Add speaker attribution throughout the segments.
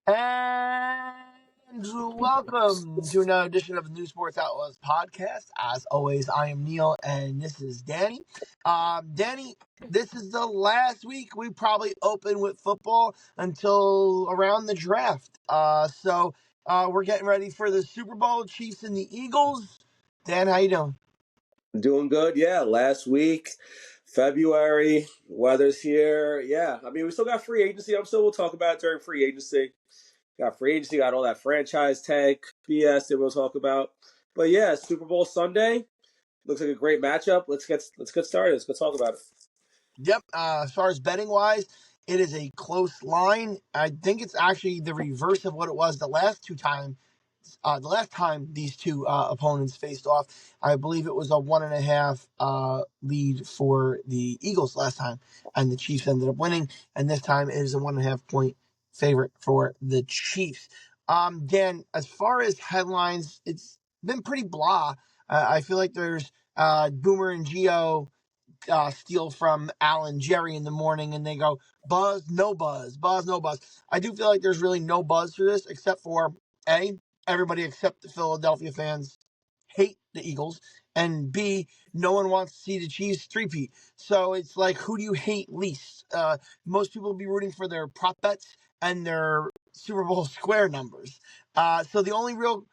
Speaker 1: And welcome to another edition of the New Sports Outlaws podcast. As always, I am Neil, and this is Danny. Danny, this is the last week we probably open with football until around the draft. We're getting ready for the Super Bowl, Chiefs and the Eagles. Dan, how you doing?
Speaker 2: Doing good, yeah. Last week, February, weather's here. Yeah, I mean, we still got free agency. We'll talk about it during free agency. Got free agency, got all that franchise tag BS that we'll talk about. But yeah, Super Bowl Sunday looks like a great matchup. Let's get started. Let's go talk about it.
Speaker 1: Yep. As far as betting wise, it is a close line. I think it's actually the reverse of what it was the last time these two opponents faced off. I believe it was a 1.5 lead for the Eagles last time, and the Chiefs ended up winning. And this time it is a 1.5 point favorite for the Chiefs. Dan, as far as headlines, it's been pretty blah. I feel like there's Boomer and Geo steal from Al and Jerry in the morning, and they go buzz, no buzz, buzz, no buzz. I do feel like there's really no buzz for this, except for everybody except the Philadelphia fans hate the Eagles, and B, no one wants to see the Chiefs three-peat. So it's like, who do you hate least? Most people will be rooting for their prop bets and their Super Bowl square numbers. So the only real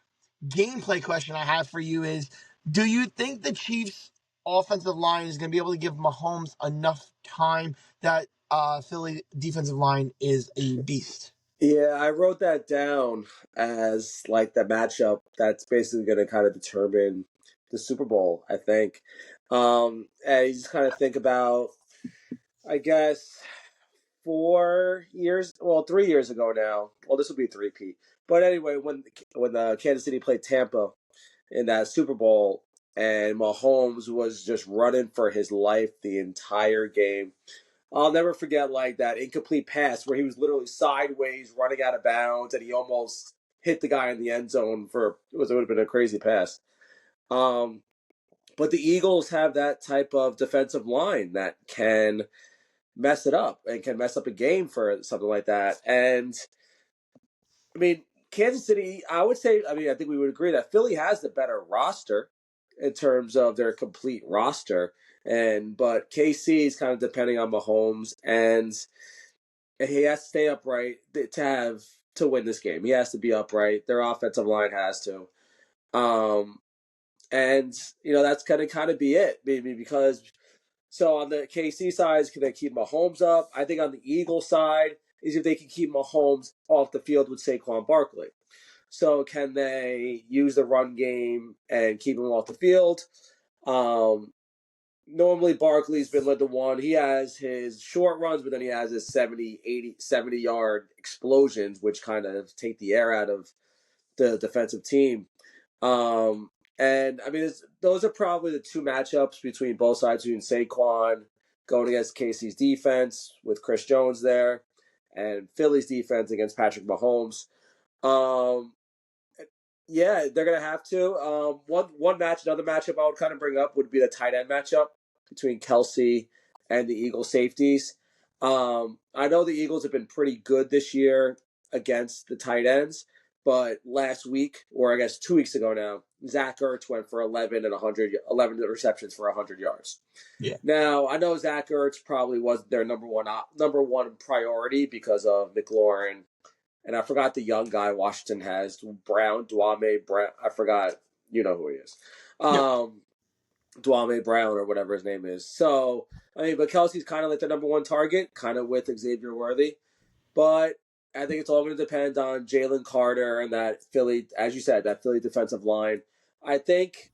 Speaker 1: gameplay question I have for you is, do you think the Chiefs offensive line is going to be able to give Mahomes enough time that Philly defensive line is a beast?
Speaker 2: Yeah, I wrote that down as like the matchup that's basically going to kind of determine the Super Bowl, I think. And you just kind of think about, I guess, 4 years, well, 3 years ago now. Well, this will be three-peat. But anyway, when the Kansas City played Tampa in that Super Bowl, and Mahomes was just running for his life the entire game. I'll never forget like that incomplete pass where he was literally sideways running out of bounds, and he almost hit the guy in the end zone it would have been a crazy pass. Um, but the Eagles have that type of defensive line that can mess it up and can mess up a game for something like that. And I mean, Kansas City, I would say, I mean, I think we would agree that Philly has the better roster in terms of their complete roster. But KC is kind of depending on Mahomes, and he has to stay upright to win this game. He has to be upright. Their offensive line has to. Um, and that's gonna kind of be it, maybe because so on the KC side, can they keep Mahomes up? I think on the Eagle side is if they can keep Mahomes off the field with Saquon Barkley. So can they use the run game and keep him off the field? Normally Barkley's been led to one. He has his short runs, but then he has his 70-yard explosions, which kind of take the air out of the defensive team. And I mean, those are probably the two matchups between both sides, between Saquon going against Casey's defense with Chris Jones there, and Philly's defense against Patrick Mahomes. Yeah, they're gonna have to. Another matchup I would kind of bring up would be the tight end matchup between Kelsey and the Eagles safeties. I know the Eagles have been pretty good this year against the tight ends, but last week, or I guess 2 weeks ago now, Zach Ertz went for 11 receptions for 100 yards.
Speaker 1: Yeah.
Speaker 2: Now, I know Zach Ertz probably wasn't their number one priority because of McLaurin, and I forgot the young guy Washington has, Duame Brown. I forgot, you know who he is. Duame Brown or whatever his name is. So, I mean, but Kelsey's kind of like the number one target, kind of with Xavier Worthy. But I think it's all going to depend on Jalen Carter and that Philly, as you said, that Philly defensive line. I think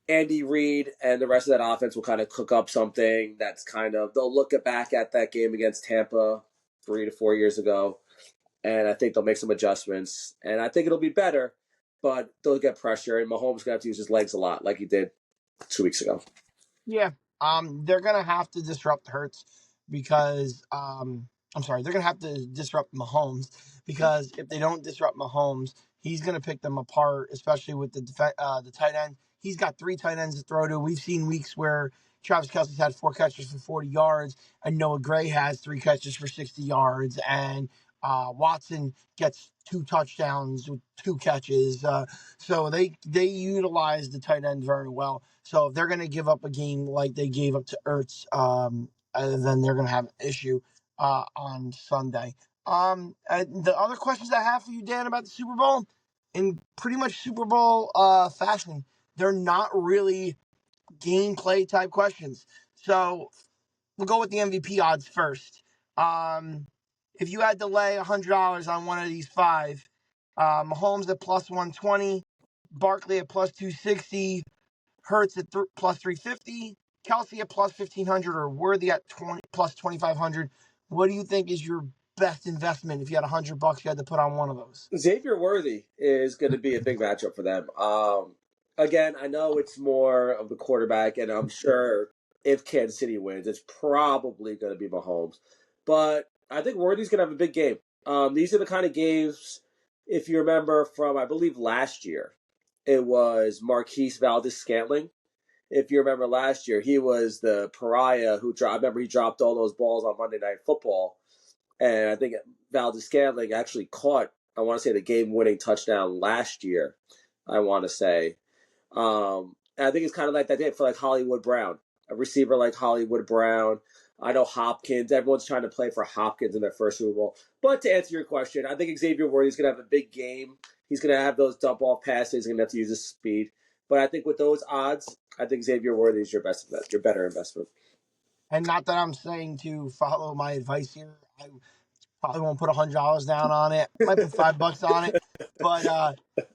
Speaker 2: Andy Reid and the rest of that offense will kind of cook up something that's they'll look back at that game against Tampa 3 to 4 years ago, and I think they'll make some adjustments. And I think it'll be better, but they'll get pressure, and Mahomes going to have to use his legs a lot like he did 2 weeks ago.
Speaker 1: Yeah. They're gonna have to disrupt Hurts because they're gonna have to disrupt Mahomes because if they don't disrupt Mahomes, he's gonna pick them apart, especially with the tight end. He's got 3 tight ends to throw to. We've seen weeks where Travis Kelce's had 4 catches for 40 yards, and Noah Gray has 3 catches for 60 yards, and Watson gets 2 touchdowns with 2 catches. So they utilize the tight end very well. So if they're going to give up a game like they gave up to Ertz, then they're going to have an issue on Sunday. The other questions I have for you, Dan, about the Super Bowl, in pretty much Super Bowl fashion, they're not really gameplay type questions. So we'll go with the MVP odds first. Um, if you had to lay $100 on one of these five, Mahomes at plus 120, Barkley at plus 260, Hurts at plus 350, Kelsey at plus 1500, or Worthy at plus 2500. What do you think is your best investment if you had $100 you had to put on one of those?
Speaker 2: Xavier Worthy is going to be a big matchup for them. Again, I know it's more of the quarterback, and I'm sure if Kansas City wins, it's probably going to be Mahomes. But I think Worthy's going to have a big game. These are the kind of games, if you remember from, I believe, last year, it was Marquise Valdez-Scantling. If you remember last year, he was the pariah who dropped. I remember he dropped all those balls on Monday Night Football, and I think Valdez-Scantling actually caught, I want to say, the game-winning touchdown last year. I want to say, and I think it's kind of like that for like Hollywood Brown, a receiver like Hollywood Brown. I know Hopkins. Everyone's trying to play for Hopkins in their first Super Bowl. But to answer your question, I think Xavier Worthy's going to have a big game. He's going to have those dump off passes. He's going to have to use his speed. But I think with those odds, I think Xavier Worthy is your better investment.
Speaker 1: And not that I'm saying to follow my advice here. I probably won't put $100 down on it. Might put $5 on it, but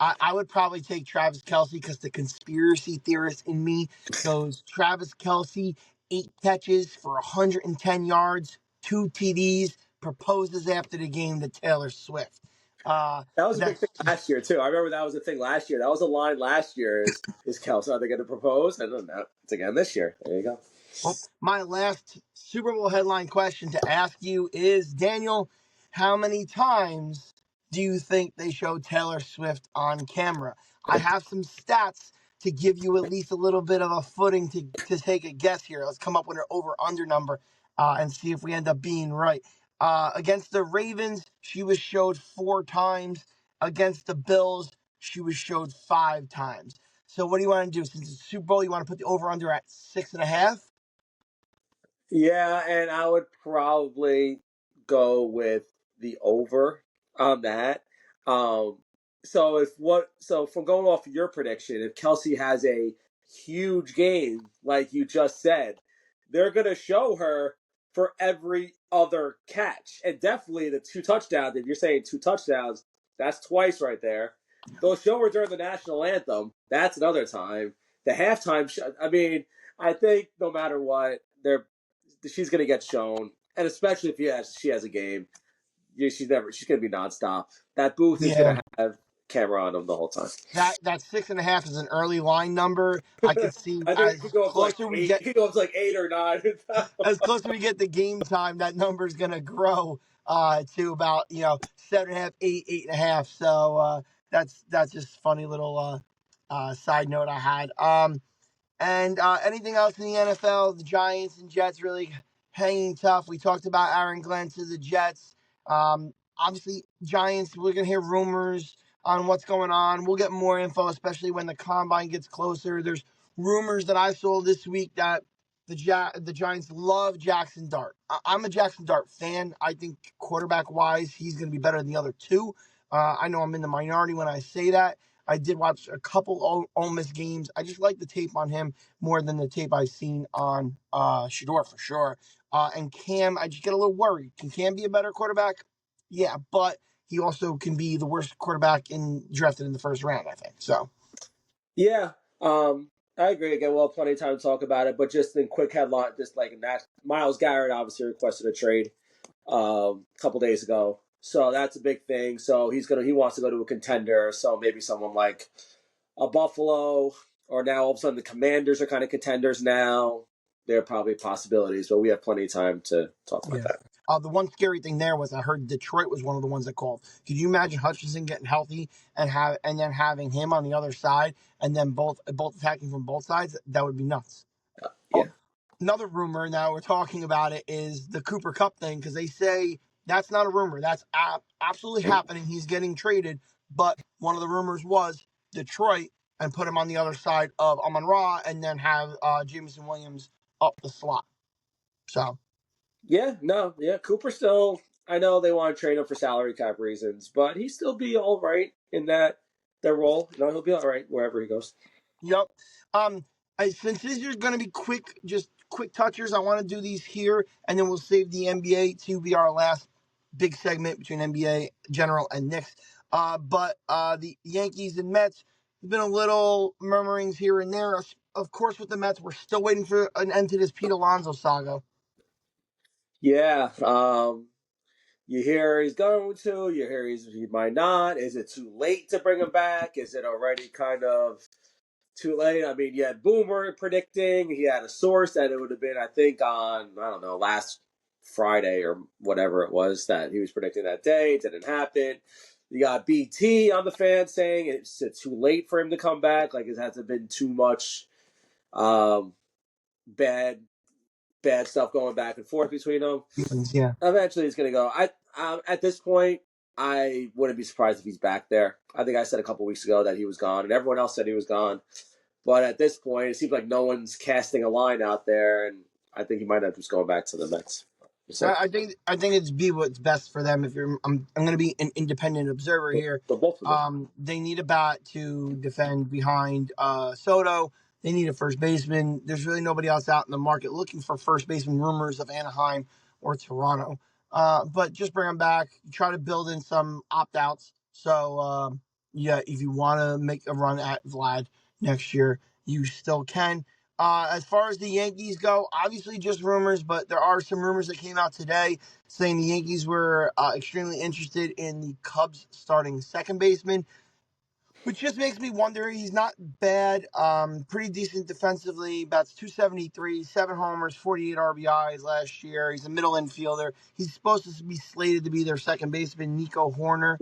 Speaker 1: I would probably take Travis Kelce because the conspiracy theorist in me goes Travis Kelce, 8 catches for 110 yards, 2 TDs, proposes after the game to Taylor Swift.
Speaker 2: That was a big
Speaker 1: That's
Speaker 2: thing last year too. I remember that was a thing last year. That was a line last year. Is Kelsey, are they going to propose? I don't know. It's again this year. There you go.
Speaker 1: Well, my last Super Bowl headline question to ask you is, Daniel, how many times do you think they show Taylor Swift on camera? I have some stats to give you at least a little bit of a footing to take a guess here. Let's come up with an over-under number and see if we end up being right. Against the Ravens, she was showed 4 times. Against the Bills, she was showed 5 times. So what do you want to do? Since it's Super Bowl, you want to put the over-under at 6.5?
Speaker 2: Yeah, and I would probably go with the over on that. Um, so from going off your prediction, if Kelsey has a huge game like you just said, they're gonna show her for every other catch, and definitely the 2 touchdowns. If you're saying 2 touchdowns, that's twice right there. They'll show her during the national anthem. That's another time. The halftime. I mean, I think no matter what, she's going to get shown, and especially if she has a game, she's going to be nonstop. That booth is
Speaker 1: Yeah.
Speaker 2: going to have camera on them the whole time.
Speaker 1: That 6.5 is an early line number. I could see
Speaker 2: I think it could go up to like
Speaker 1: closer we
Speaker 2: 8.
Speaker 1: get
Speaker 2: It could go up to like 8 or 9.
Speaker 1: as closer we get to game time, that number is gonna grow to about 7.5, 8, 8.5. So that's just funny little side note I had. And anything else in the NFL? The Giants and Jets really hanging tough. We talked about Aaron Glenn to the Jets. Obviously, Giants, we're going to hear rumors on what's going on. We'll get more info, especially when the combine gets closer. There's rumors that I saw this week that the Giants love Jackson Dart. I'm a Jackson Dart fan. I think quarterback-wise, he's going to be better than the other two. I know I'm in the minority when I say that. I did watch a couple Ole Miss games. I just like the tape on him more than the tape I've seen on Shador for sure. And Cam, I just get a little worried. Can Cam be a better quarterback? Yeah, but he also can be the worst quarterback drafted in the first round, I think. So
Speaker 2: Yeah, I agree. Again, we'll have plenty of time to talk about it, but just in quick headline, just like that, Myles Garrett obviously requested a trade a couple days ago. So that's a big thing. So he wants to go to a contender. So maybe someone like a Buffalo, or now all of a sudden the Commanders are kind of contenders now. There are probably possibilities, but we have plenty of time to talk about that.
Speaker 1: The one scary thing there was I heard Detroit was one of the ones that called. Could you imagine Hutchinson getting healthy and then having him on the other side and then both attacking from both sides? That would be nuts.
Speaker 2: Yeah.
Speaker 1: Another rumor now we're talking about it is the Cooper Cup thing because they say That's not a rumor. That's absolutely happening. He's getting traded. But one of the rumors was Detroit and put him on the other side of Amon-Ra and then have Jameson Williams up the slot. So.
Speaker 2: Yeah, no, yeah. Cooper still, I know they want to trade him for salary cap reasons, but he still be all right in that role. No, he'll be all right wherever he goes.
Speaker 1: Yep. Since these are going to be quick, just quick touchers, I want to do these here, and then we'll save the NBA to be our last big segment between NBA general and Knicks. But the Yankees and Mets, there's been a little murmurings here and there. Of course, with the Mets, we're still waiting for an end to this Pete Alonso saga.
Speaker 2: Yeah, you hear he's going to, you hear he might not. Is it too late to bring him back? Is it already kind of too late? I mean, you had Boomer predicting. He had a source that it would have been, I think, on, I don't know, last Friday or whatever it was that he was predicting that day. It didn't happen. You got BT on the fan saying it's too late for him to come back. Like, it hasn't been too much bad stuff going back and forth between them.
Speaker 1: Yeah.
Speaker 2: Eventually, it's going to go. At this point, I wouldn't be surprised if he's back there. I think I said a couple weeks ago that he was gone, and everyone else said he was gone. But at this point, it seems like no one's casting a line out there, and I think he might end up just going back to the Mets.
Speaker 1: I think it's be what's best for them. If you're, I'm going to be an independent observer here.
Speaker 2: But both of them.
Speaker 1: They need a bat to defend behind Soto. They need a first baseman. There's really nobody else out in the market looking for first baseman. Rumors of Anaheim or Toronto, but just bring them back. Try to build in some opt outs. So yeah, if you want to make a run at Vlad next year, you still can. As far as the Yankees go, obviously just rumors, but there are some rumors that came out today saying the Yankees were extremely interested in the Cubs starting second baseman, which just makes me wonder. He's not bad, pretty decent defensively, bats 273, 7 homers, 48 RBIs last year. He's a middle infielder. He's supposed to be slated to be their second baseman, Nico Horner.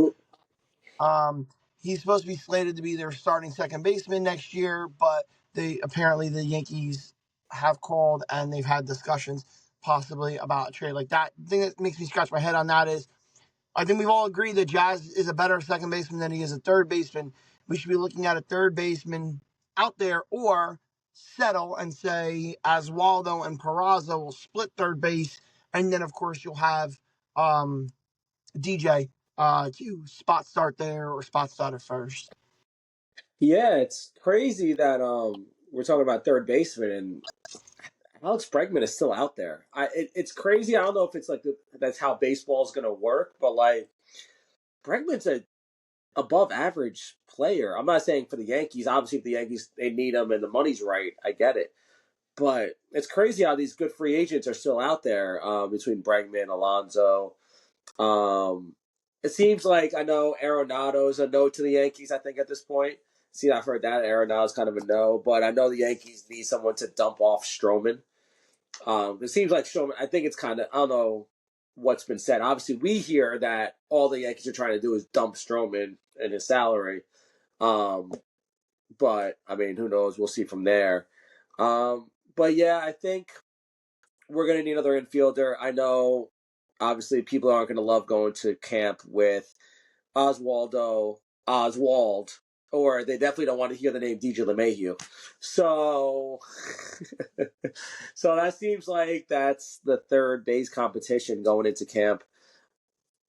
Speaker 1: He's supposed to be slated to be their starting second baseman next year, but the Yankees have called and they've had discussions possibly about a trade like that. The thing that makes me scratch my head on that is I think we've all agreed that Jazz is a better second baseman than he is a third baseman. We should be looking at a third baseman out there or settle and say Oswaldo and Peraza will split third base, and then of course you'll have DJ to spot start there or spot start at first.
Speaker 2: Yeah, it's crazy that we're talking about third baseman and Alex Bregman is still out there. It's crazy. I don't know if it's like that's how baseball is going to work, but like Bregman's a above average player. I'm not saying for the Yankees. Obviously, if the Yankees they need him and the money's right, I get it. But it's crazy how these good free agents are still out there between Bregman, Alonso. It seems like I know Arenado's a no to the Yankees. I think at this point. See, I've heard that Arenado's kind of a no, but I know the Yankees need someone to dump off Stroman. It seems like Stroman. I think it's kind of I don't know what's been said. Obviously, we hear that all the Yankees are trying to do is dump Stroman and his salary. But I mean, who knows? We'll see from there. But yeah, I think we're going to need another infielder. I know, obviously, people aren't going to love going to camp with Oswald, or they definitely don't want to hear the name DJ LeMahieu. So, so that seems like that's the third base competition going into camp.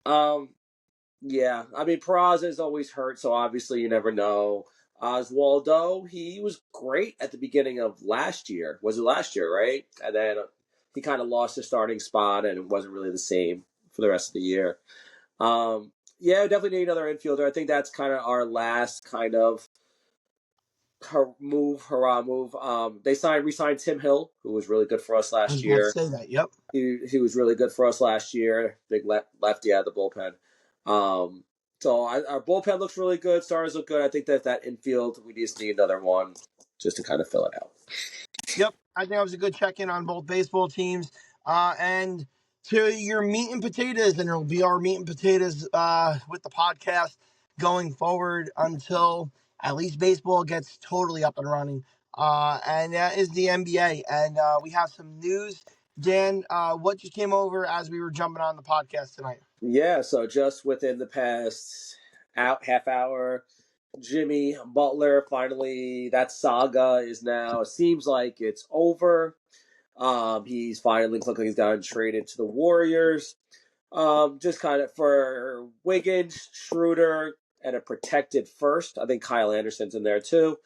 Speaker 2: Yeah, I mean, Peraza is always hurt, so obviously you never know. Oswaldo, he was great at the beginning of last year. Was it last year, right? And then he kind of lost his starting spot, and it wasn't really the same for the rest of the year. Yeah, definitely need another infielder. I think that's kind of our last kind of hurrah move. They re-signed Tim Hill, who was really good for us
Speaker 1: I was
Speaker 2: last
Speaker 1: about to
Speaker 2: year.
Speaker 1: say that. Yep.
Speaker 2: He was really good for us last year. Big lefty out of the bullpen. So our bullpen looks really good. Starters look good. I think that infield, we just need another one just to kind of fill it out.
Speaker 1: Yep. I think that was a good check-in on both baseball teams. And to your meat and potatoes, and it'll be our meat and potatoes with the podcast going forward until at least baseball gets totally up and running. And that is the NBA. And we have some news Dan, what just came over as we were jumping on the podcast tonight?
Speaker 2: Yeah, so just within the past half hour, Jimmy Butler finally, that saga is now, it seems like it's over. He's finally looked like he's gotten traded to the Warriors. Just kind of for Wiggins, Schroeder, and a protected first. I think Kyle Anderson's in there too.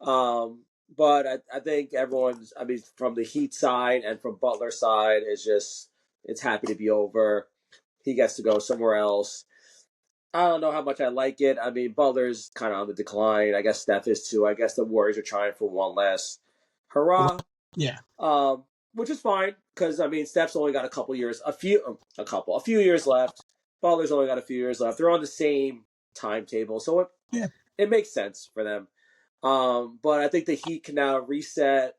Speaker 2: But I think everyone's, I mean, from the Heat side and from Butler side, is just, it's happy to be over. He gets to go somewhere else. I don't know how much I like it. I mean, Butler's kind of on the decline. I guess Steph is too. I guess the Warriors are trying for one last hurrah.
Speaker 1: Yeah.
Speaker 2: Which is fine because I mean, Steph's only got a few years left. Butler's only got a few years left. They're on the same timetable, so it makes sense for them. But I think the Heat can now reset.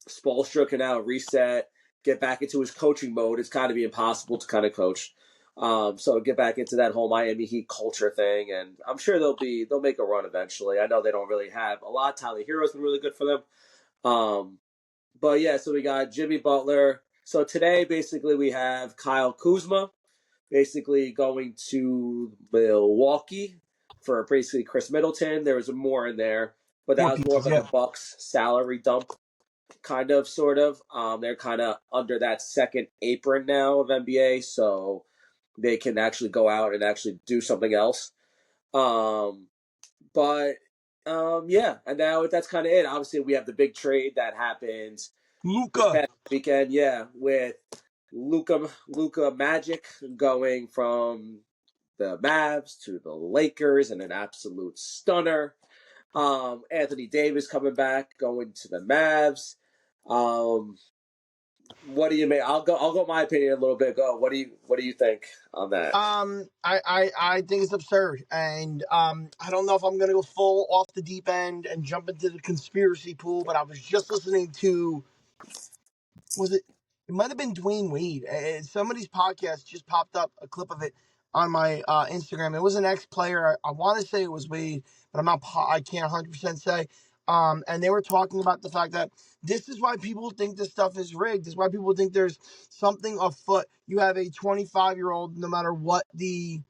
Speaker 2: Spoelstra can now reset, get back into his coaching mode. It's kind of be impossible to kind of coach. So get back into that whole Miami Heat culture thing, and I'm sure they'll make a run eventually. I know they don't really have a lot. Tyler Hero's been really good for them. But yeah, so we got Jimmy Butler. So today, basically, we have Kyle Kuzma, basically going to Milwaukee for basically Chris Middleton. There was more in there, but that
Speaker 1: Four
Speaker 2: was more of
Speaker 1: pieces,
Speaker 2: like a
Speaker 1: yeah.
Speaker 2: Bucks salary dump, kind of, sort of. They're kind of under that second apron now of NBA, so they can actually go out and actually do something else. But yeah, and now that's kind of it. Obviously, we have the big trade that happens this
Speaker 1: Luca.
Speaker 2: past weekend. Yeah, with Luca Magic going from the Mavs to the Lakers in an absolute stunner. Anthony Davis coming back, going to the Mavs. What do you make? I'll go my opinion a little bit. Go. What do you think on that?
Speaker 1: I think it's absurd, and I don't know if I'm gonna go full off the deep end and jump into the conspiracy pool, but I was just listening to, was it? It might have been Dwayne Wade. Somebody's podcast just popped up a clip of it on my Instagram. It was an ex-player. I want to say it was Wade, but I'm not. I can't 100% say. And they were talking about the fact that this is why people think this stuff is rigged. This is why people think there's something afoot. You have a 25-year-old, no matter what the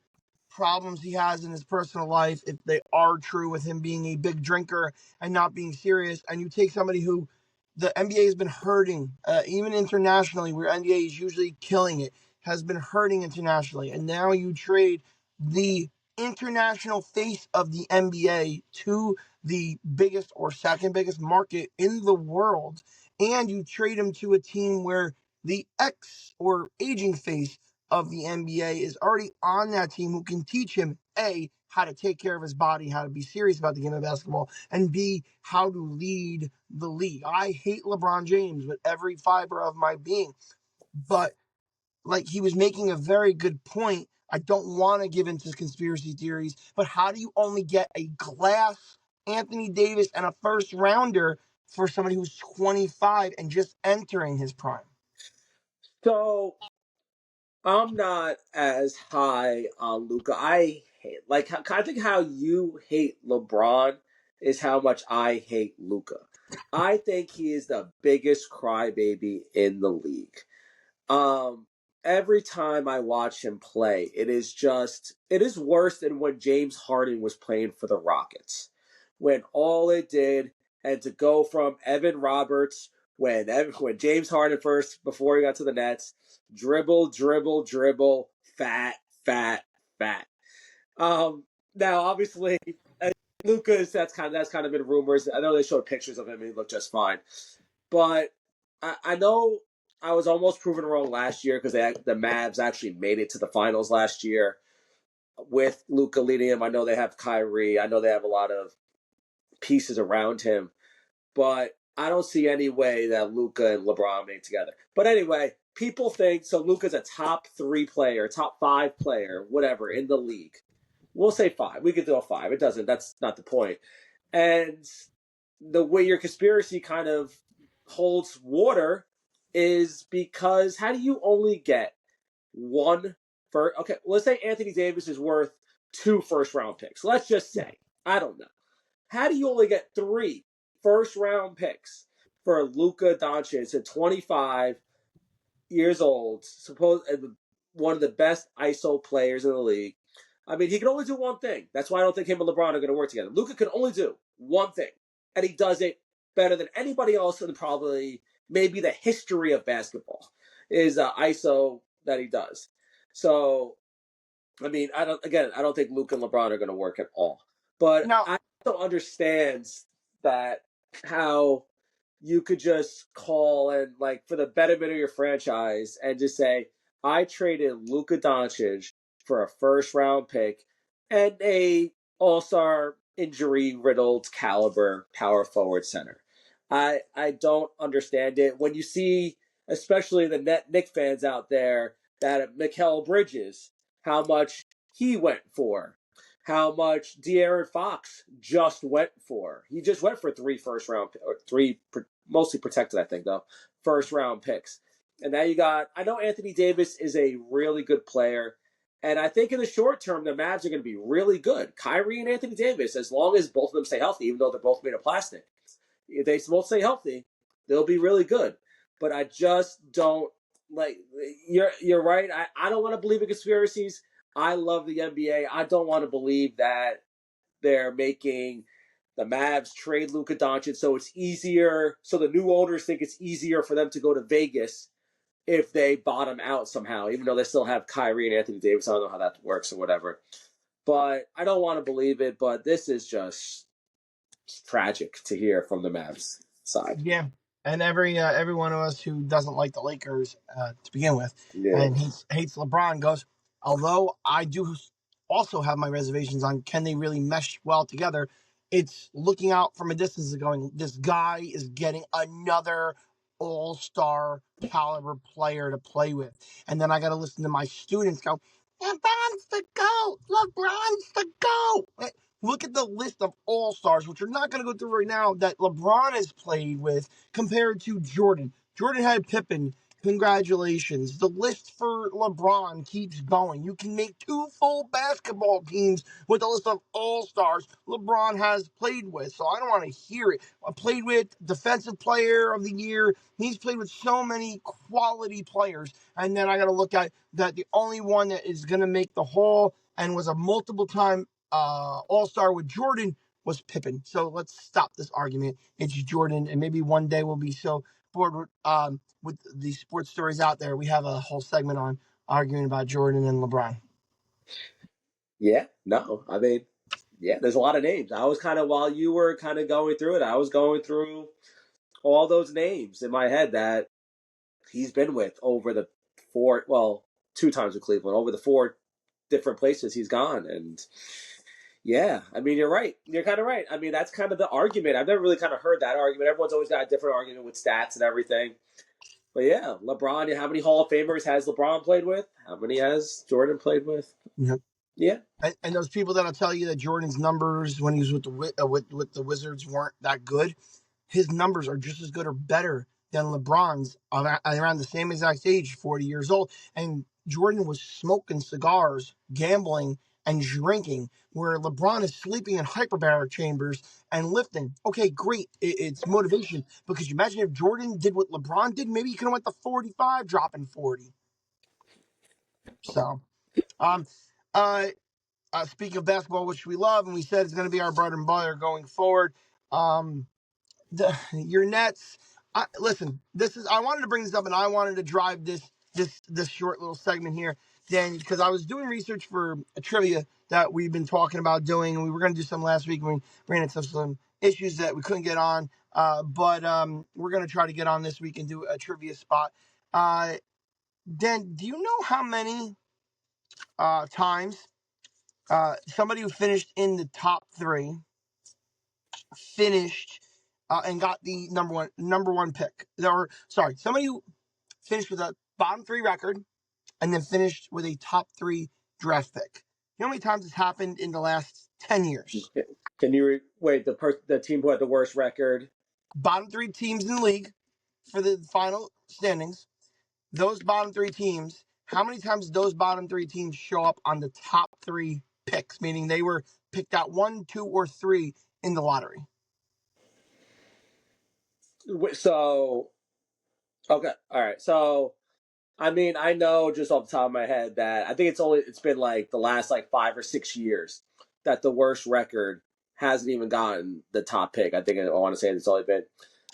Speaker 1: problems he has in his personal life, if they are true, with him being a big drinker and not being serious, and you take somebody who the NBA has been hurting, even internationally, where NBA is usually killing it, has been hurting internationally, and now you trade the international face of the NBA to the biggest or second biggest market in the world, and you trade him to a team where the ex or aging face of the NBA is already on that team, who can teach him A, how to take care of his body, how to be serious about the game of basketball, and B, how to lead the league. I hate LeBron James with every fiber of my being, but like, he was making a very good point. I don't want to give into conspiracy theories, but how do you only get a glass Anthony Davis and a first rounder for somebody who's 25 and just entering his prime?
Speaker 2: So I'm not as high on Luca. I hate, like, I think how you hate LeBron is how much I hate Luca. I think he is the biggest crybaby in the league. Um, every time I watch him play, it is worse than when James Harden was playing for the Rockets, when all it did, and to go from Evan Roberts, when James Harden first, before he got to the Nets, dribble, dribble, dribble, fat, fat, fat. Now obviously, Lucas, that's kind of been rumors. I know they showed pictures of him and he looked just fine, but I know I was almost proven wrong last year because the Mavs actually made it to the finals last year with Luka leading them. I know they have Kyrie. I know they have a lot of pieces around him, but I don't see any way that Luka and LeBron make together. But anyway, people think so. Luka's a top 3 player, top 5 player, whatever in the league. We'll say 5. We could do a 5. It doesn't. That's not the point. And the way your conspiracy kind of holds water is because how do you only get one first? Okay, let's say Anthony Davis is worth 2 first round picks. Let's just
Speaker 1: Yeah.
Speaker 2: say, I don't know. How do you only get 3 first round picks for Luka Doncic at 25 years old, one of the best ISO players in the league. I mean, he can only do one thing. That's why I don't think him and LeBron are going to work together. Luka can only do one thing, and he does it better than anybody else in probably maybe the history of basketball is ISO that he does. So, I mean, I don't think Luka and LeBron are going to work at all. But
Speaker 1: Now,
Speaker 2: I also understand that how you could just call and like for the betterment of your franchise and just say, I traded Luka Doncic for a first round pick and a all-star injury riddled caliber power forward center. I don't understand it. When you see, especially the Knicks fans out there, that Mikal Bridges, how much he went for, how much De'Aaron Fox just went for. He just went for 3 first round or 3 mostly protected, I think though, first round picks. And now you got, I know Anthony Davis is a really good player. And I think in the short term, the Mavs are going to be really good. Kyrie and Anthony Davis, as long as both of them stay healthy, even though they're both made of plastic, if they both stay healthy, they'll be really good. But I just don't like. You're right. I don't want to believe in conspiracies. I love the NBA. I don't want to believe that they're making the Mavs trade Luka Doncic so it's easier. So the new owners think it's easier for them to go to Vegas if they bottom out somehow, even though they still have Kyrie and Anthony Davis. I don't know how that works or whatever. But I don't want to believe it. But this is just tragic to hear from the Mavs side.
Speaker 1: yeah, and every one of us who doesn't like the Lakers to begin with
Speaker 2: Yeah.
Speaker 1: and hates LeBron goes. Although I do also have my reservations on can they really mesh well together. It's looking out from a distance and going, this guy is getting another all-star caliber player to play with, and then I got to listen to my students go, LeBron's the GOAT. LeBron's the GOAT. Look at the list of all-stars, which we're not going to go through right now, that LeBron has played with compared to Jordan. Jordan had Pippen. Congratulations. The list for LeBron keeps going. You can make 2 full basketball teams with a list of all-stars LeBron has played with. So I don't want to hear it. I played with Defensive Player of the Year. He's played with so many quality players. And then I got to look at that the only one that is going to make the Hall and was a multiple-time all-star with Jordan was Pippen. So let's stop this argument. It's Jordan, and maybe one day we'll be so bored with the sports stories out there. We have a whole segment on arguing about Jordan and LeBron.
Speaker 2: Yeah. No. I mean, yeah. There's a lot of names. I was kind of while you were kind of going through it, I was going through all those names in my head that he's been with over the 2 times with Cleveland, over the 4 different places he's gone, and yeah, I mean, you're right. You're kind of right. I mean, that's kind of the argument. I've never really kind of heard that argument. Everyone's always got a different argument with stats and everything. But yeah, LeBron, how many Hall of Famers has LeBron played with? How many has Jordan played with?
Speaker 1: Yep.
Speaker 2: Yeah.
Speaker 1: And those people that'll tell you that Jordan's numbers when he was with the Wizards weren't that good, his numbers are just as good or better than LeBron's around the same exact age, 40 years old. And Jordan was smoking cigars, gambling, and drinking, where LeBron is sleeping in hyperbaric chambers and lifting. Okay, great. It's motivation. Because you imagine if Jordan did what LeBron did, maybe he could have went to 45, dropping 40. So, um, uh, speaking of basketball, which we love, and we said it's going to be our bread and butter going forward. Um, your Nets. Listen, this is. I wanted to bring this up, and I wanted to drive this short little segment here, Dan, because I was doing research for a trivia that we've been talking about doing, and we were going to do some last week. We ran into some issues that we couldn't get on, but we're going to try to get on this week and do a trivia spot. Dan, do you know how many times somebody who finished in the top 3 finished and got the number one pick? Or sorry, somebody who finished with a bottom 3 record and then finished with a top 3 draft pick. You know how many times it's happened in the last 10 years?
Speaker 2: Can you wait? The team who had the worst record.
Speaker 1: Bottom 3 teams in the league for the final standings. Those bottom 3 teams. How many times did those bottom 3 teams show up on the top 3 picks? Meaning they were picked out 1, 2, or 3 in the lottery.
Speaker 2: So okay, all right. So I mean, I know just off the top of my head that I think it's been like the last like 5 or 6 years that the worst record hasn't even gotten the top pick. I want to say it's only been.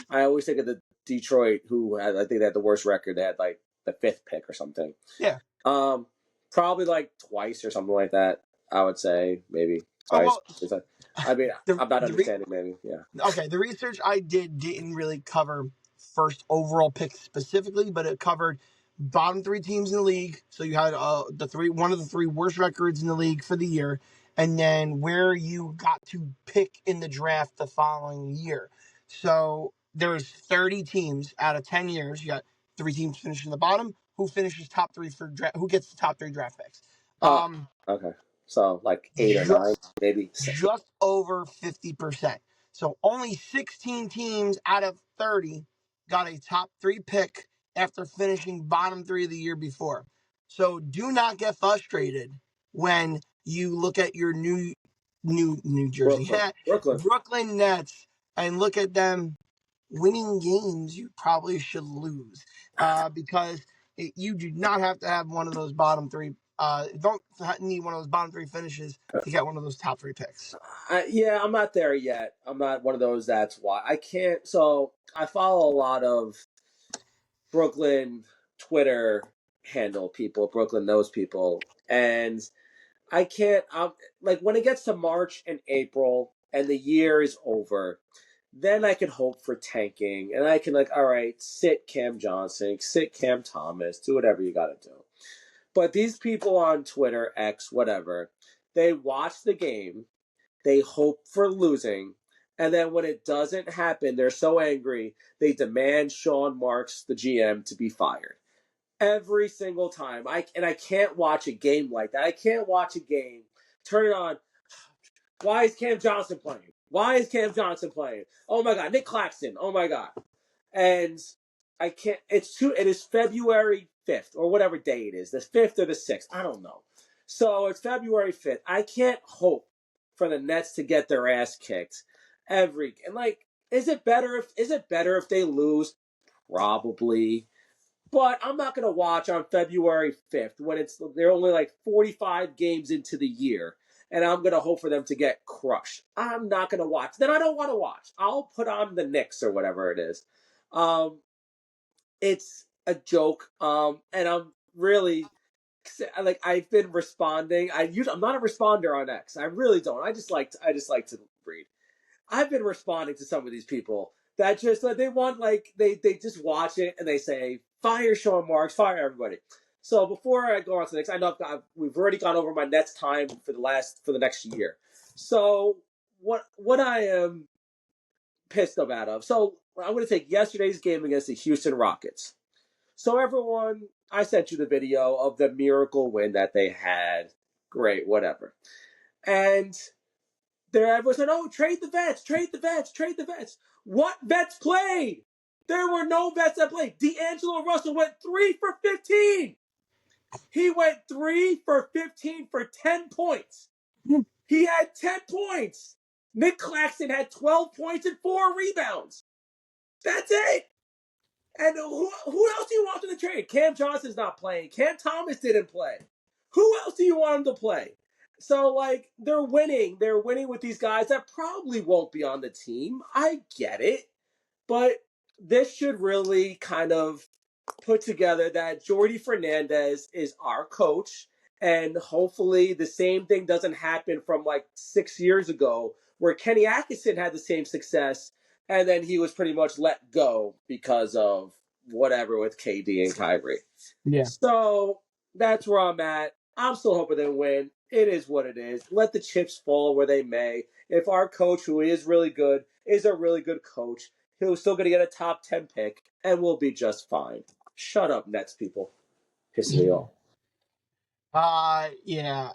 Speaker 2: I always think of the Detroit, who had, I think they had the worst record. They had like the fifth pick or something.
Speaker 1: Yeah.
Speaker 2: Um, Probably like twice or something like that. I would say maybe
Speaker 1: Oh
Speaker 2: twice.
Speaker 1: well,
Speaker 2: I mean,
Speaker 1: the
Speaker 2: I'm not
Speaker 1: the re-
Speaker 2: understanding. Maybe, yeah.
Speaker 1: okay, the research I didn't really cover first overall pick specifically, but it covered bottom three teams in the league. So you had one of the three worst records in the league for the year, and then where you got to pick in the draft the following year. So there's 30 teams out of 10 years. You got three teams finishing the bottom. Who finishes top three for draft? Who gets the top three draft picks?
Speaker 2: Oh,
Speaker 1: Um,
Speaker 2: okay. So like 8 or 9,
Speaker 1: just
Speaker 2: maybe.
Speaker 1: just over 50%. So only 16 teams out of 30 got a top three pick after finishing bottom three of the year before. So do not get frustrated when you look at your New Jersey
Speaker 2: Brooklyn,
Speaker 1: hat,
Speaker 2: Brooklyn.
Speaker 1: Brooklyn Nets, and look at them winning games you probably should lose because you do not have to have one of those bottom three. Don't need one of those bottom three finishes to get one of those top three picks.
Speaker 2: Yeah, I'm not there yet. I'm not one of those. That's why I can't. So I follow a lot of Brooklyn Twitter handle people. Brooklyn knows people, and I can't. Like when it gets to March and April and the year is over, then I can hope for tanking, and I can like, all right, sit Cam Johnson, sit Cam Thomas, do whatever you got to do. But these people on Twitter, X, whatever, they watch the game, they hope for losing, and then when it doesn't happen, they're so angry, they demand Sean Marks, the GM, to be fired. Every single time. I can't watch a game like that. I can't watch a game, turn it on. Why is Cam Johnson playing? Why is Cam Johnson playing? Oh my God, Nick Claxton. Oh my God. And I can't. It is February 5th or whatever day it is, the 5th or the 6th. I don't know. So it's February 5th. I can't hope for the Nets to get their ass kicked and like, is it better if they lose? Probably. But I'm not going to watch on February 5th when they're only like 45 games into the year, and I'm going to hope for them to get crushed. I'm not going to watch. Then I don't want to watch. I'll put on the Knicks or whatever it is. Um, it's a joke. And I'm really like, I've been responding. I'm not a responder on X. I really don't. I just like to read. I've been responding to some of these people that just like they want like they just watch it and they say fire Sean Marks, fire everybody. So before I go on to the next, I know we've already gone over my Nets time for the next year. So what I am pissed about of. So I'm going to take yesterday's game against the Houston Rockets. So everyone, I sent you the video of the miracle win that they had. Great, whatever. And everyone said, "Oh, trade the vets, trade the vets, trade the vets." What vets played? There were no vets that played. D'Angelo Russell went 3 for 15. He went 3 for 15 for 10 points. He had 10 points. Nick Claxton had 12 points and 4 rebounds. That's it. And who else do you want in the trade? Cam Johnson's not playing. Cam Thomas didn't play. Who else do you want him to play? So, like, they're winning. They're winning with these guys that probably won't be on the team. I get it. But this should really kind of put together that Jordy Fernandez is our coach. And hopefully the same thing doesn't happen from like 6 years ago where Kenny Atkinson had the same success and then he was pretty much let go because of whatever with KD and Kyrie.
Speaker 1: Yeah.
Speaker 2: So that's where I'm at. I'm still hoping they win. It is what it is. Let the chips fall where they may. If our coach, who is really good, is a really good coach, he'll still going to get a top 10 pick, and we'll be just fine. Shut up, Nets people. Piss me off.
Speaker 1: Yeah.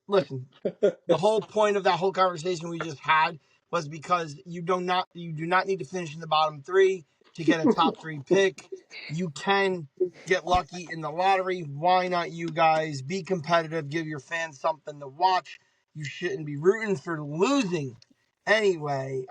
Speaker 1: Listen, the whole point of that whole conversation we just had was because you do not need to finish in the bottom three to get a top three pick. You can get lucky in the lottery. Why not you guys be competitive, give your fans something to watch. You shouldn't be rooting for losing. Anyway,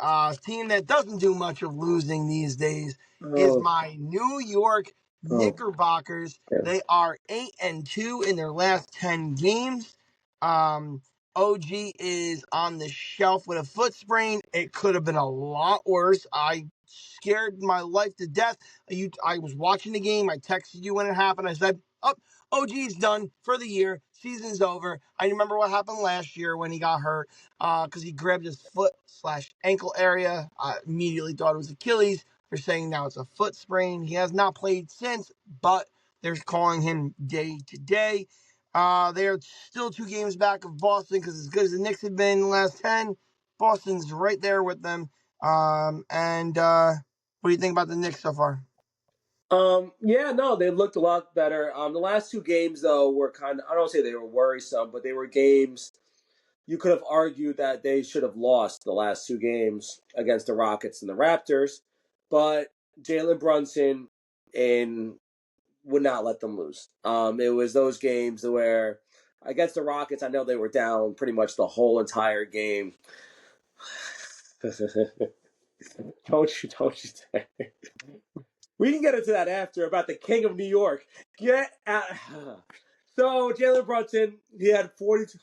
Speaker 1: team that doesn't do much of losing these days is
Speaker 2: Oh,
Speaker 1: my New York
Speaker 2: Oh,
Speaker 1: Knickerbockers.
Speaker 2: yeah.
Speaker 1: They are 8-2 in their last 10 games. Um, OG is on the shelf with a foot sprain. It could have been a lot worse. I scared my life to death. I was watching the game. I texted you when it happened. I said, "Oh, OG's done for the year. Season's over." I remember what happened last year when he got hurt because he grabbed his foot/ankle area. I immediately thought it was Achilles. They're saying now it's a foot sprain. He has not played since, but they're calling him day to day. They're still 2 games back of Boston because as good as the Knicks have been in the last 10, Boston's right there with them. And what do you think about the Knicks so far?
Speaker 2: Yeah, no, they looked a lot better. The last 2 games though were kind of, I don't say they were worrisome, but they were games you could have argued that they should have lost the last 2 games against the Rockets and the Raptors, but Jalen Brunson and would not let them lose. It was those games where against the Rockets, I know they were down pretty much the whole entire game. Don't you say. We can get into that after about the King of New York. Get out. So Jalen Brunson, he had 42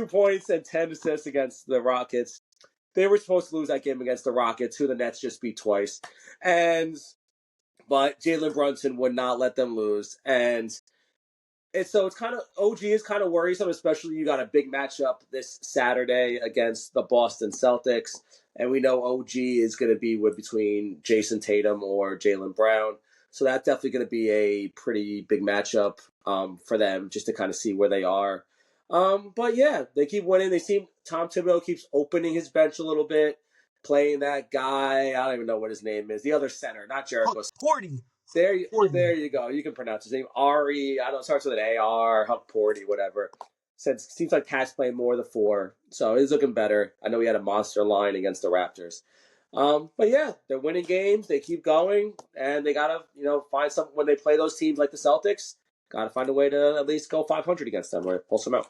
Speaker 2: points and 10 assists against the Rockets. They were supposed to lose that game against the Rockets, who the Nets just beat twice. But Jalen Brunson would not let them lose. So it's kind of OG is kind of worrisome, especially you got a big matchup this Saturday against the Boston Celtics, and we know OG is going to be between Jason Tatum or Jaylen Brown, so that's definitely going to be a pretty big matchup for them just to kind of see where they are. But yeah, they keep winning. They seem Tom Thibodeau keeps opening his bench a little bit, playing that guy. I don't even know what his name is. The other center, not Jericho.
Speaker 1: Porty.
Speaker 2: There you go. You can pronounce his name. Ari. I don't know. It starts with an A-R. Huck Porty, whatever. Seems like Cat's playing more of the 4, so he's looking better. I know he had a monster line against the Raptors. But yeah, they're winning games. They keep going, and they gotta find something when they play those teams like the Celtics. Gotta find a way to at least go 500 against them or pull some out.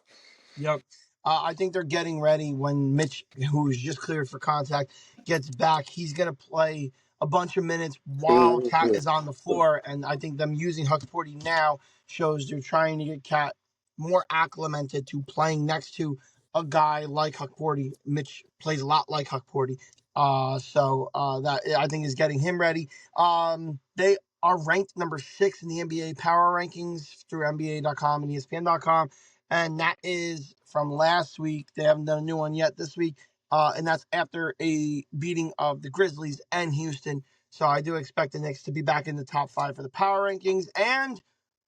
Speaker 1: Yep. I think they're getting ready when Mitch, who is just cleared for contact, gets back. He's going to play a bunch of minutes while Cat is on the floor. And I think them using Huxporty now shows they're trying to get Cat more acclimated to playing next to a guy like Huxporty. Mitch plays a lot like Huxporty. That I think is getting him ready. They are ranked number 6 in the NBA power rankings through NBA.com and ESPN.com. And that is from last week. They haven't done a new one yet this week. And that's after a beating of the Grizzlies and Houston. So I do expect the Knicks to be back in the top 5 for the power rankings. And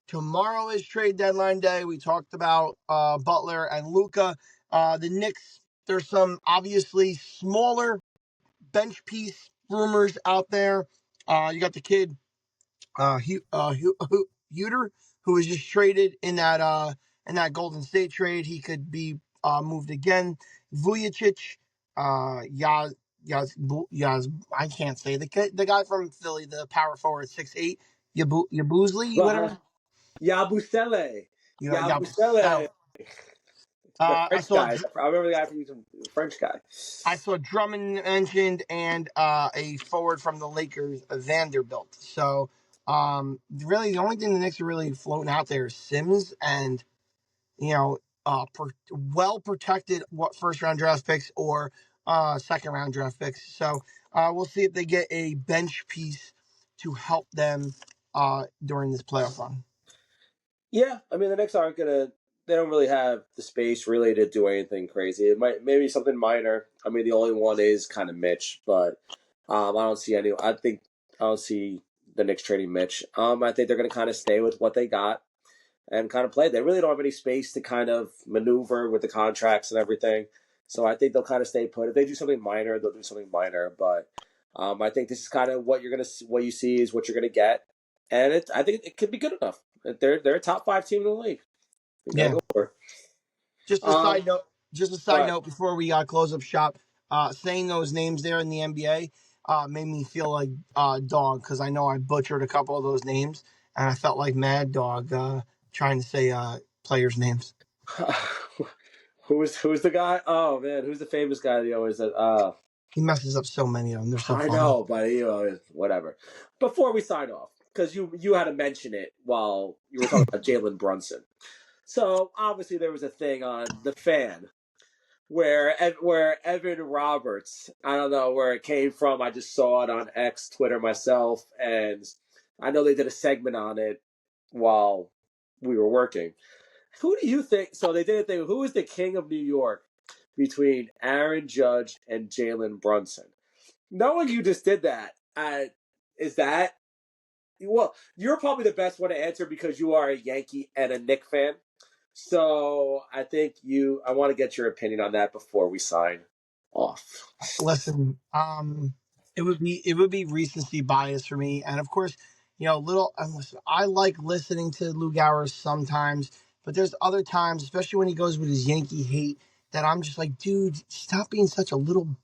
Speaker 1: tomorrow is trade deadline day. We talked about Butler and Luka. The Knicks, there's some obviously smaller bench piece rumors out there. You got the kid Huter, who was just traded in that Golden State trade. He could be moved again. Vujicic, Yaz, I can't say the guy from Philly, the power forward, 6'8", Yabuzli, whatever.
Speaker 2: Yabusele.
Speaker 1: Yabusel.
Speaker 2: Yabusele. The
Speaker 1: I
Speaker 2: French
Speaker 1: saw
Speaker 2: guy. I remember the guy from the French guy.
Speaker 1: Drummond mentioned and a forward from the Lakers, Vanderbilt. So really the only thing the Knicks are really floating out there is Sims and well protected what first round draft picks or second round draft picks. So we'll see if they get a bench piece to help them during this playoff run.
Speaker 2: Yeah, I mean the Knicks aren't gonna. They don't really have the space really to do anything crazy. It might maybe something minor. I mean the only one is kind of Mitch, but I don't see any. I don't see the Knicks trading Mitch. I think they're gonna kind of stay with what they got and kind of play. They really don't have any space to kind of maneuver with the contracts and everything. So I think they'll kind of stay put. If they do something minor, they'll do something minor. But I think this is kind of what you see is what you're gonna get, and I think it could be good enough. They're a top 5 team in the league. You gotta
Speaker 1: Yeah.
Speaker 2: go for it.
Speaker 1: Just a
Speaker 2: Um,
Speaker 1: side note. Just a side
Speaker 2: but
Speaker 1: note before we close up shop. Saying those names there in the NBA made me feel like dog because I know I butchered a couple of those names and I felt like Mad Dog trying to say players' names.
Speaker 2: who's the guy? Oh man, who's the famous guy that always said?
Speaker 1: He messes up so many of them. They're so
Speaker 2: I
Speaker 1: funny.
Speaker 2: know, but whatever. Before we sign off, because you had to mention it while you were talking about Jalen Brunson. So obviously there was a thing on the Fan where Evan Roberts, I don't know where it came from. I just saw it on X, Twitter myself, and I know they did a segment on it while we were working. Who do you think? So they did a thing. Who is the king of New York between Aaron Judge and Jalen Brunson? Knowing you just did that, is that well? You're probably the best one to answer because you are a Yankee and a Knick fan. So I think I want to get your opinion on that before we sign off.
Speaker 1: Listen, it would be recency bias for me, and of course, listen, I like listening to Lou Gower sometimes, but there's other times, especially when he goes with his Yankee hate, that I'm just like, dude, stop being such a little,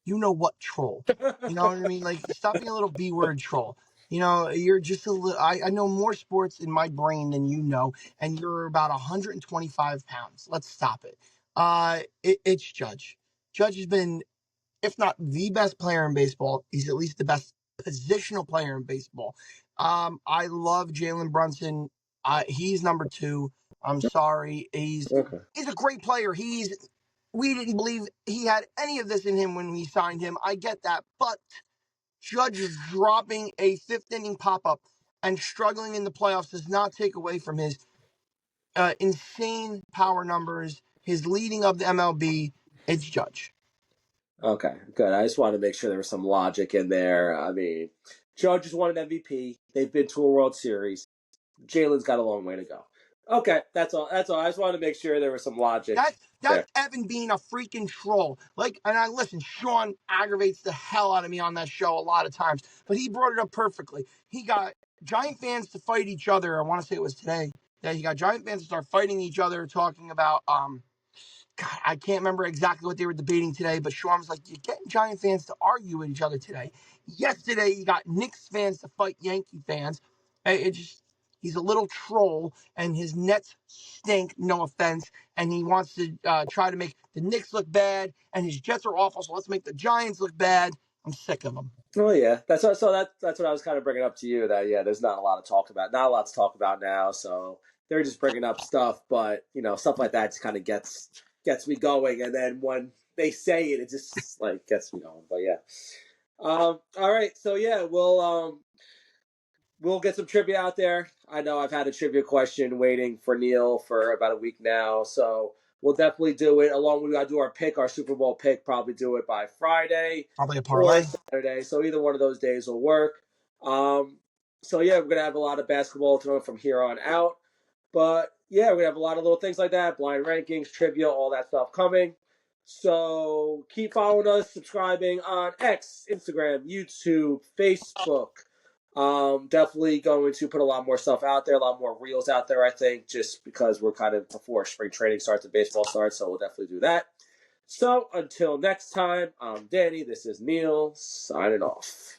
Speaker 1: what troll. You know what I mean? Like, stop being a little B word troll. You're just a little. I know more sports in my brain than you know, and you're about 125 pounds. Let's stop it. It's Judge. Judge has been, if not the best player in baseball, he's at least the best positional player in baseball. I love Jalen Brunson. He's number two. I'm sorry.
Speaker 2: Okay.
Speaker 1: He's a great player. We didn't believe he had any of this in him when we signed him. I get that, but Judge dropping a fifth inning pop up and struggling in the playoffs does not take away from his insane power numbers, his leading of the MLB. It's Judge.
Speaker 2: Okay, good. I just wanted to make sure there was some logic in there. I mean, Judge has won an MVP. They've been to a World Series. Jalen's got a long way to go. Okay, that's all. That's all. I just wanted to make sure there was some logic
Speaker 1: That's
Speaker 2: there.
Speaker 1: Evan being a freaking troll. Like, and I listen, Sean aggravates the hell out of me on that show a lot of times, but he brought it up perfectly. He got Giant fans to fight each other. I want to say it was today. Yeah, he got Giant fans to start fighting each other, talking about God, I can't remember exactly what they were debating today, but Sean was like, you're getting Giant fans to argue with each other today. Yesterday, you got Knicks fans to fight Yankee fans. He's a little troll, and his Nets stink, no offense, and he wants to try to make the Knicks look bad, and his Jets are awful, so let's make the Giants look bad. I'm sick of him.
Speaker 2: Oh yeah, that's what, so that's what I was kind of bringing up to you. That yeah, there's not a lot to talk about. Not a lot to talk about now. So they're just bringing up stuff, but stuff like that just kind of gets me going. And then when they say it, it just like gets me going. But yeah. All right. So yeah, we'll get some trivia out there. I know I've had a trivia question waiting for Neil for about a week now, so we'll definitely do it. Along with we got to do our pick, our Super Bowl pick. Probably do it by Friday
Speaker 1: Probably a
Speaker 2: or
Speaker 1: parlay.
Speaker 2: Saturday. So either one of those days will work. So yeah, we're gonna have a lot of basketball to from here on out. But yeah, we're gonna have a lot of little things like that, blind rankings, trivia, all that stuff coming. So keep following us, subscribing on X, Instagram, YouTube, Facebook. Definitely going to put a lot more stuff out there, a lot more reels out there, I think, just because we're kind of before spring training starts and baseball starts, so we'll definitely do that. So until next time, I'm Danny, this is Neil, signing off.